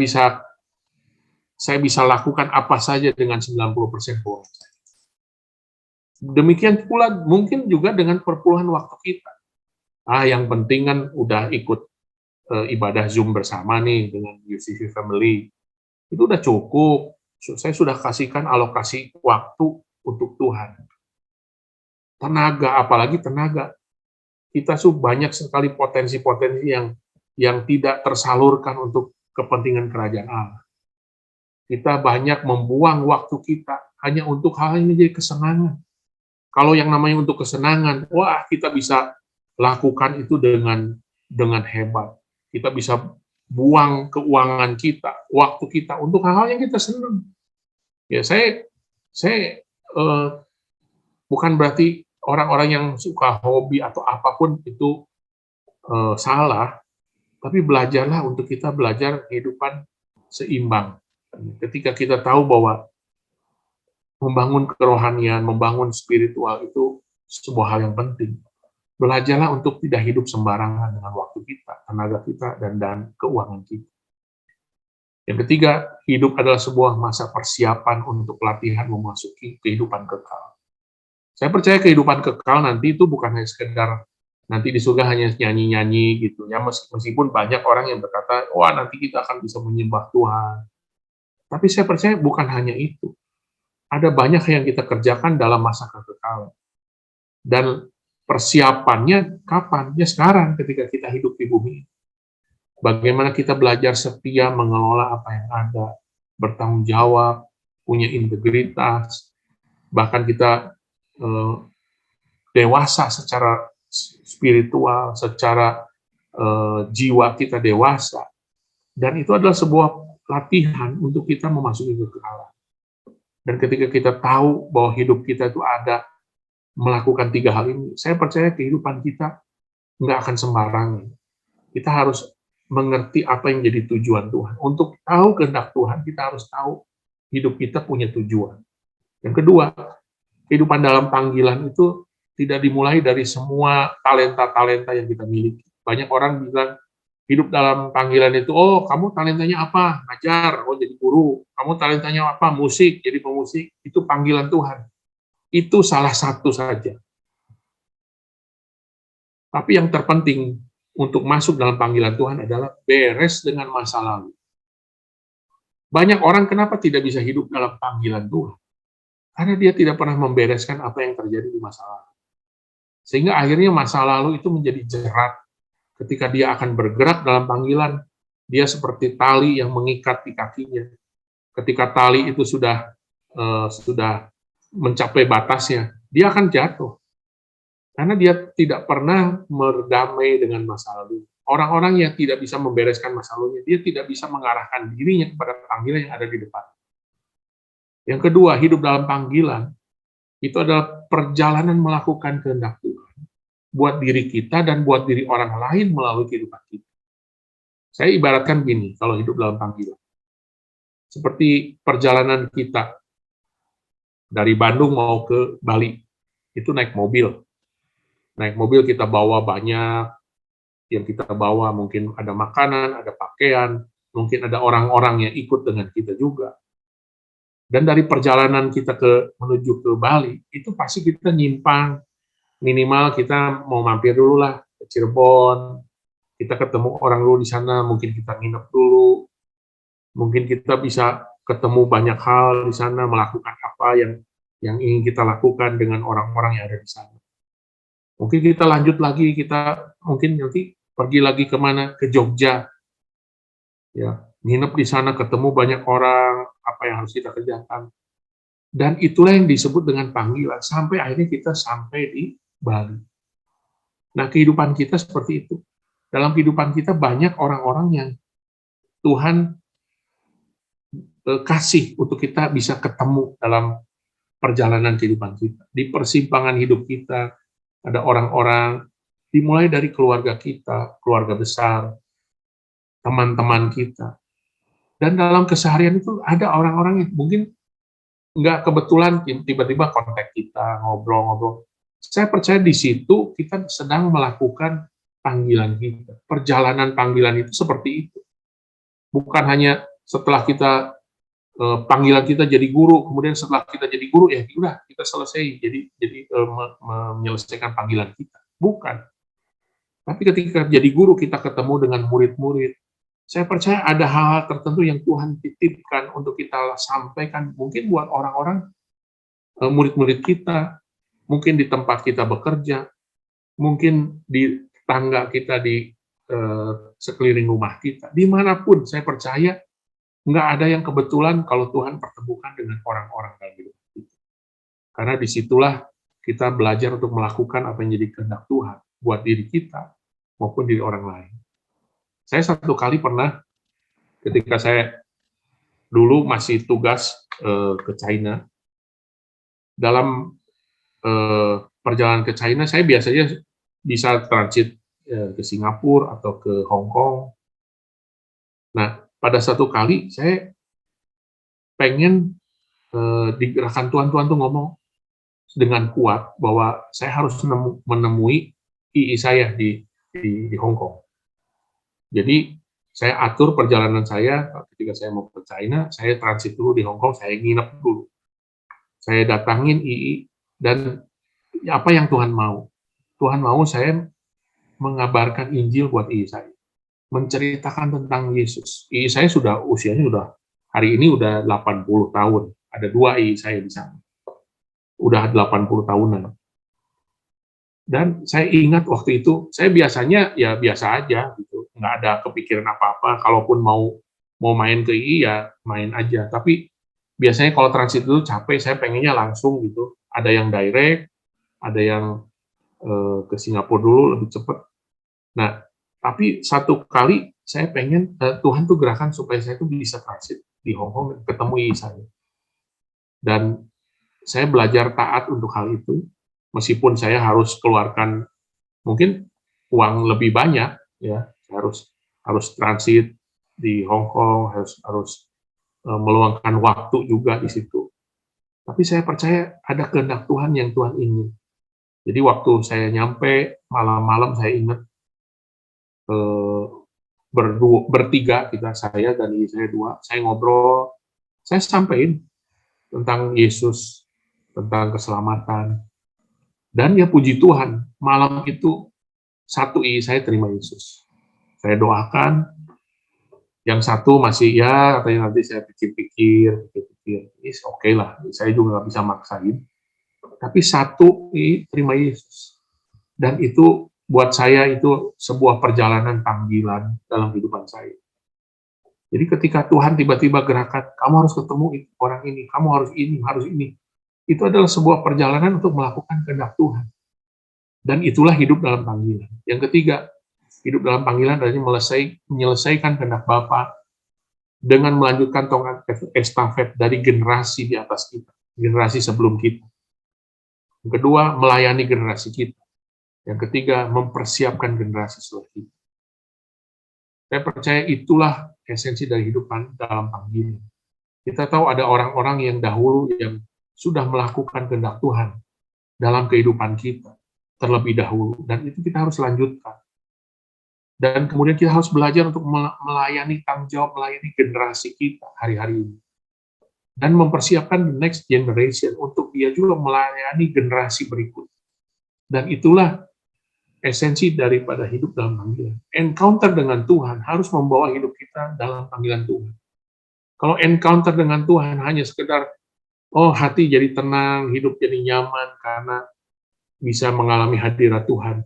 bisa lakukan apa saja dengan 90% keuangan saya. Demikian pula mungkin juga dengan perpuluhan waktu kita. Yang penting kan udah ikut ibadah Zoom bersama nih dengan UCC Family. Itu udah cukup. Saya sudah kasihkan alokasi waktu untuk Tuhan. Tenaga, apalagi tenaga. Kita banyak sekali potensi-potensi yang tidak tersalurkan untuk kepentingan kerajaan Allah. Kita banyak membuang waktu kita hanya untuk hal yang menjadi kesenangan. Kalau yang namanya untuk kesenangan, wah kita bisa lakukan itu dengan hebat. Kita bisa buang keuangan kita, waktu kita untuk hal-hal yang kita senang. Ya saya bukan berarti orang-orang yang suka hobi atau apapun itu salah, tapi belajarlah untuk kita belajar kehidupan seimbang. Ketika kita tahu bahwa membangun kerohanian, membangun spiritual itu sebuah hal yang penting. Belajarlah untuk tidak hidup sembarangan dengan waktu kita, tenaga kita, dan keuangan kita. Yang ketiga, hidup adalah sebuah masa persiapan untuk latihan memasuki kehidupan kekal. Saya percaya kehidupan kekal nanti itu bukan hanya sekedar nanti di surga hanya nyanyi-nyanyi gitu ya, meskipun banyak orang yang berkata, wah nanti kita akan bisa menyembah Tuhan. Tapi saya percaya bukan hanya itu. Ada banyak yang kita kerjakan dalam masa kekekalan. Dan persiapannya kapan? Ya sekarang ketika kita hidup di bumi. Bagaimana kita belajar setia mengelola apa yang ada, bertanggung jawab, punya integritas, bahkan kita dewasa secara spiritual, secara jiwa kita dewasa. Dan itu adalah sebuah latihan untuk kita memasuki kekekalan. Dan ketika kita tahu bahwa hidup kita itu ada melakukan 3 hal ini, saya percaya kehidupan kita nggak akan sembarangan. Kita harus mengerti apa yang jadi tujuan Tuhan. Untuk tahu kehendak Tuhan, kita harus tahu hidup kita punya tujuan. Yang kedua, kehidupan dalam panggilan itu tidak dimulai dari semua talenta-talenta yang kita miliki. Banyak orang bilang, hidup dalam panggilan itu, oh kamu talentanya apa? Ngajar, oh jadi guru. Kamu talentanya apa? Musik, jadi pemusik. Itu panggilan Tuhan. Itu salah satu saja. Tapi yang terpenting untuk masuk dalam panggilan Tuhan adalah beres dengan masa lalu. Banyak orang kenapa tidak bisa hidup dalam panggilan Tuhan? Karena dia tidak pernah membereskan apa yang terjadi di masa lalu. Sehingga akhirnya masa lalu itu menjadi jerat. Ketika dia akan bergerak dalam panggilan, dia seperti tali yang mengikat di kakinya. Ketika tali itu sudah mencapai batasnya, dia akan jatuh. Karena dia tidak pernah berdamai dengan masa lalu. Orang-orang yang tidak bisa membereskan masa lalunya, dia tidak bisa mengarahkan dirinya kepada panggilan yang ada di depan. Yang kedua, hidup dalam panggilan, itu adalah perjalanan melakukan kehendak Tuhan buat diri kita dan buat diri orang lain melalui kehidupan kita. Saya ibaratkan gini, kalau hidup dalam panggilan. Seperti perjalanan kita dari Bandung mau ke Bali, itu naik mobil. Naik mobil kita bawa banyak, yang kita bawa mungkin ada makanan, ada pakaian, mungkin ada orang-orang yang ikut dengan kita juga. Dan dari perjalanan kita menuju ke Bali, itu pasti kita nyimpang, minimal kita mau mampir dulu lah ke Cirebon, kita ketemu orang dulu di sana, mungkin kita nginep dulu, mungkin kita bisa ketemu banyak hal di sana, melakukan apa yang ingin kita lakukan dengan orang-orang yang ada di sana. Mungkin kita lanjut lagi, kita mungkin nanti pergi lagi kemana, ke Jogja, ya nginep di sana, ketemu banyak orang, apa yang harus kita kerjakan. Dan itulah yang disebut dengan panggilan, sampai akhirnya kita sampai di Bali. Nah, kehidupan kita seperti itu. Dalam kehidupan kita banyak orang-orang yang Tuhan kasih untuk kita bisa ketemu dalam perjalanan kehidupan kita. Di persimpangan hidup kita, ada orang-orang, dimulai dari keluarga kita, keluarga besar, teman-teman kita. Dan dalam keseharian itu ada orang-orang yang mungkin nggak kebetulan tiba-tiba kontak kita, ngobrol-ngobrol. Saya percaya di situ kita sedang melakukan panggilan kita. Perjalanan panggilan itu seperti itu. Bukan hanya setelah kita panggilan kita jadi guru, kemudian setelah kita jadi guru ya sudah kita selesai jadi menyelesaikan panggilan kita. Bukan. Tapi ketika jadi guru kita ketemu dengan murid-murid, saya percaya ada hal-hal tertentu yang Tuhan titipkan untuk kita sampaikan, mungkin buat orang-orang, murid-murid kita, mungkin di tempat kita bekerja, mungkin di tangga kita, di sekeliling rumah kita. Dimanapun, saya percaya, nggak ada yang kebetulan kalau Tuhan pertemukan dengan orang-orang dalam hidup kita. Karena disitulah kita belajar untuk melakukan apa yang jadi kehendak Tuhan, buat diri kita, maupun diri orang lain. Saya satu kali pernah, ketika saya dulu masih tugas ke China, dalam perjalanan ke China, saya biasanya bisa transit ke Singapura atau ke Hong Kong. Nah, pada satu kali, saya pengen digerakkan Tuhan tuh ngomong dengan kuat bahwa saya harus menemui II saya di Hong Kong. Jadi, saya atur perjalanan saya, ketika saya mau ke China, saya transit dulu di Hong Kong, saya nginep dulu. Saya datangin II, dan apa yang Tuhan mau? Tuhan mau saya mengabarkan Injil buat istri saya, menceritakan tentang Yesus. Istri saya usianya hari ini udah 80 tahun. Ada 2 istri saya di sana. Udah 80 tahunan. Dan saya ingat waktu itu, saya biasanya ya biasa aja gitu, nggak ada kepikiran apa-apa. Kalaupun mau main ke ya main aja. Tapi biasanya kalau transit itu capek, saya pengennya langsung gitu. Ada yang direct, ada yang ke Singapura dulu lebih cepat. Nah, tapi satu kali saya pengen Tuhan tuh gerakan supaya saya tuh bisa transit di Hong Kong ketemu saya. Dan saya belajar taat untuk hal itu, meskipun saya harus keluarkan mungkin uang lebih banyak, ya, saya harus transit di Hong Kong, harus meluangkan waktu juga di situ. Tapi saya percaya ada kehendak Tuhan yang Tuhan ingin. Jadi waktu saya nyampe malam-malam, saya ingat bertiga kita, saya dan istri saya 2, saya ngobrol, saya sampaikan tentang Yesus, tentang keselamatan. Dan ya puji Tuhan, malam itu satu saya terima Yesus. Saya doakan, yang satu masih ya katanya nanti saya pikir-pikir, oke lah, saya juga nggak bisa maksain. Tapi satu terima Yesus. Dan itu buat saya itu sebuah perjalanan panggilan dalam kehidupan saya. Jadi ketika Tuhan tiba-tiba gerakan, kamu harus ketemu orang ini, kamu harus ini. Itu adalah sebuah perjalanan untuk melakukan kehendak Tuhan. Dan itulah hidup dalam panggilan. Yang ketiga, hidup dalam panggilan adalah menyelesaikan kehendak Bapa dengan melanjutkan tongkat estafet dari generasi di atas kita, generasi sebelum kita. Yang kedua, melayani generasi kita. Yang ketiga, mempersiapkan generasi setelah kita. Saya percaya itulah esensi dari hidup dalam panggilan. Kita tahu ada orang-orang yang dahulu yang sudah melakukan kehendak Tuhan dalam kehidupan kita terlebih dahulu, dan itu kita harus lanjutkan. Dan kemudian kita harus belajar untuk melayani tanggung jawab, melayani generasi kita hari-hari ini. Dan mempersiapkan the next generation untuk dia juga melayani generasi berikut. Dan itulah esensi daripada hidup dalam panggilan. Encounter dengan Tuhan harus membawa hidup kita dalam panggilan Tuhan. Kalau encounter dengan Tuhan hanya sekedar, hati jadi tenang, hidup jadi nyaman karena bisa mengalami hadirat Tuhan,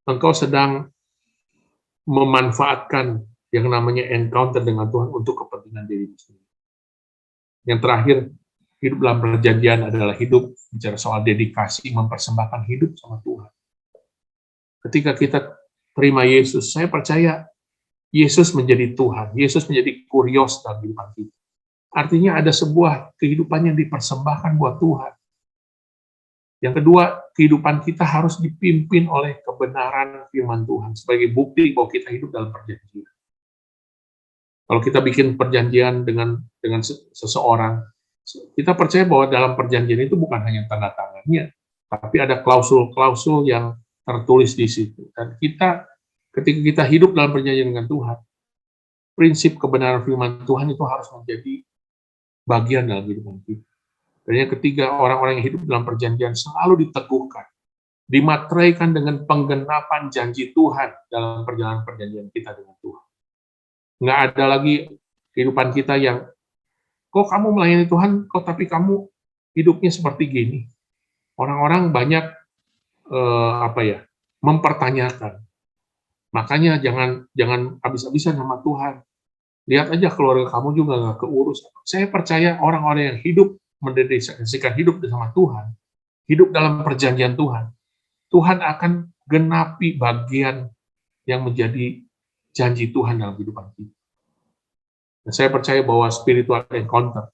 engkau sedang memanfaatkan yang namanya encounter dengan Tuhan untuk kepentingan dirimu sendiri. Yang terakhir, hidup dalam perjanjian adalah hidup bicara soal dedikasi, mempersembahkan hidup sama Tuhan. Ketika kita terima Yesus, saya percaya Yesus menjadi Tuhan, Yesus menjadi kurios dalam kehidupan kita. Artinya ada sebuah kehidupan yang dipersembahkan buat Tuhan. Yang kedua, kehidupan kita harus dipimpin oleh kebenaran firman Tuhan sebagai bukti bahwa kita hidup dalam perjanjian. Kalau kita bikin perjanjian dengan seseorang, kita percaya bahwa dalam perjanjian itu bukan hanya tanda tangannya, tapi ada klausul-klausul yang tertulis di situ. Dan ketika kita hidup dalam perjanjian dengan Tuhan, prinsip kebenaran firman Tuhan itu harus menjadi bagian dalam kehidupan kita. Dan yang ketiga, orang-orang yang hidup dalam perjanjian selalu diteguhkan, dimateraikan dengan penggenapan janji Tuhan dalam perjalanan perjanjian kita dengan Tuhan. Nggak ada lagi kehidupan kita yang, kok kamu melayani Tuhan, tapi kamu hidupnya seperti gini. Orang-orang banyak mempertanyakan. Makanya jangan habis-habisan sama Tuhan. Lihat aja keluarga kamu juga nggak keurus. Saya percaya orang-orang yang hidup mendedikasikan hidup bersama Tuhan, hidup dalam perjanjian Tuhan, Tuhan akan genapi bagian yang menjadi janji Tuhan dalam kehidupan kita. Dan saya percaya bahwa spiritual encounter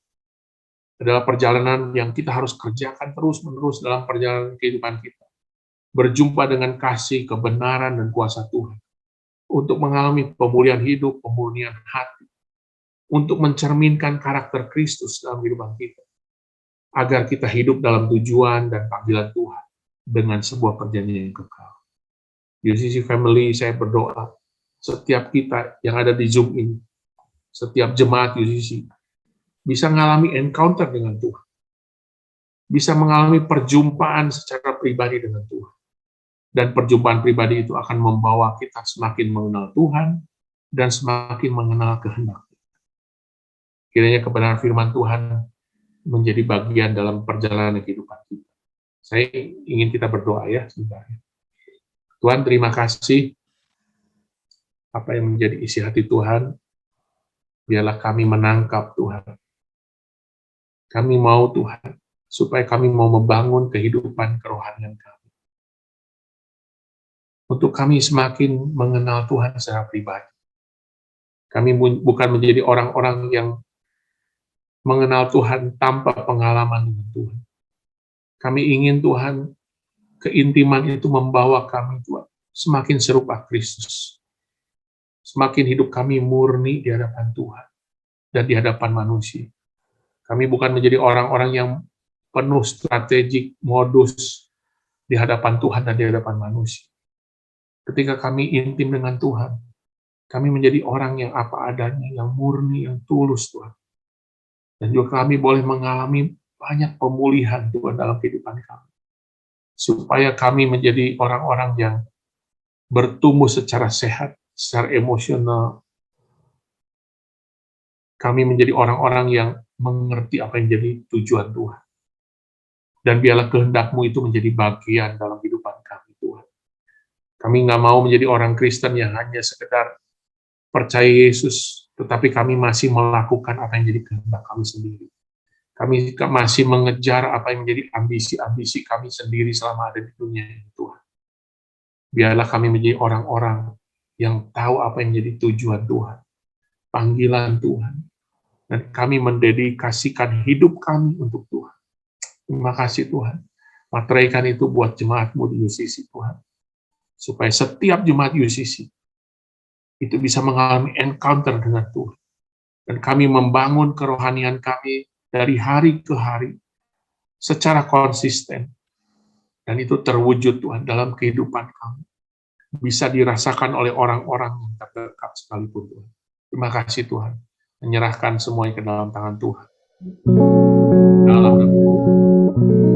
adalah perjalanan yang kita harus kerjakan terus-menerus dalam perjalanan kehidupan kita. Berjumpa dengan kasih, kebenaran, dan kuasa Tuhan. Untuk mengalami pemulihan hidup, pemulihan hati. Untuk mencerminkan karakter Kristus dalam kehidupan kita. Agar kita hidup dalam tujuan dan panggilan Tuhan. Dengan sebuah perjanjian yang kekal. UCC Family, saya berdoa. Setiap kita yang ada di Zoom ini. Setiap jemaat UCC. Bisa mengalami encounter dengan Tuhan. Bisa mengalami perjumpaan secara pribadi dengan Tuhan. Dan perjumpaan pribadi itu akan membawa kita semakin mengenal Tuhan dan semakin mengenal kehendak. Kiranya kebenaran firman Tuhan menjadi bagian dalam perjalanan kehidupan kita. Saya ingin kita berdoa ya sebentar. Tuhan, terima kasih apa yang menjadi isi hati Tuhan. Biarlah kami menangkap Tuhan. Kami mau Tuhan, supaya kami mau membangun kehidupan kerohanian kami. Untuk kami semakin mengenal Tuhan secara pribadi. Kami bukan menjadi orang-orang yang mengenal Tuhan tanpa pengalaman dengan Tuhan. Kami ingin Tuhan, keintiman itu membawa kami Tuhan semakin serupa Kristus. Semakin hidup kami murni di hadapan Tuhan dan di hadapan manusia. Kami bukan menjadi orang-orang yang penuh strategik, modus di hadapan Tuhan dan di hadapan manusia. Ketika kami intim dengan Tuhan, kami menjadi orang yang apa adanya, yang murni, yang tulus Tuhan. Dan juga kami boleh mengalami banyak pemulihan Tuhan dalam kehidupan kami. Supaya kami menjadi orang-orang yang bertumbuh secara sehat, secara emosional. Kami menjadi orang-orang yang mengerti apa yang jadi tujuan Tuhan. Dan biarlah kehendak-Mu itu menjadi bagian dalam kehidupan kami, Tuhan. Kami nggak mau menjadi orang Kristen yang hanya sekedar percaya Yesus, tetapi kami masih melakukan apa yang jadi kehendak kami sendiri. Kami masih mengejar apa yang menjadi ambisi-ambisi kami sendiri selama ada di dunia ini, Tuhan. Biarlah kami menjadi orang-orang yang tahu apa yang menjadi tujuan Tuhan, panggilan Tuhan, dan kami mendedikasikan hidup kami untuk Tuhan. Terima kasih Tuhan. Materaikan itu buat jemaat-Mu di UCC Tuhan. Supaya setiap jemaat UCC itu bisa mengalami encounter dengan Tuhan. Dan kami membangun kerohanian kami dari hari ke hari secara konsisten. Dan itu terwujud Tuhan dalam kehidupan kami. Bisa dirasakan oleh orang-orang yang terdekat sekalipun Tuhan. Terima kasih Tuhan. Menyerahkan semuanya ke dalam tangan Tuhan. Dalam nama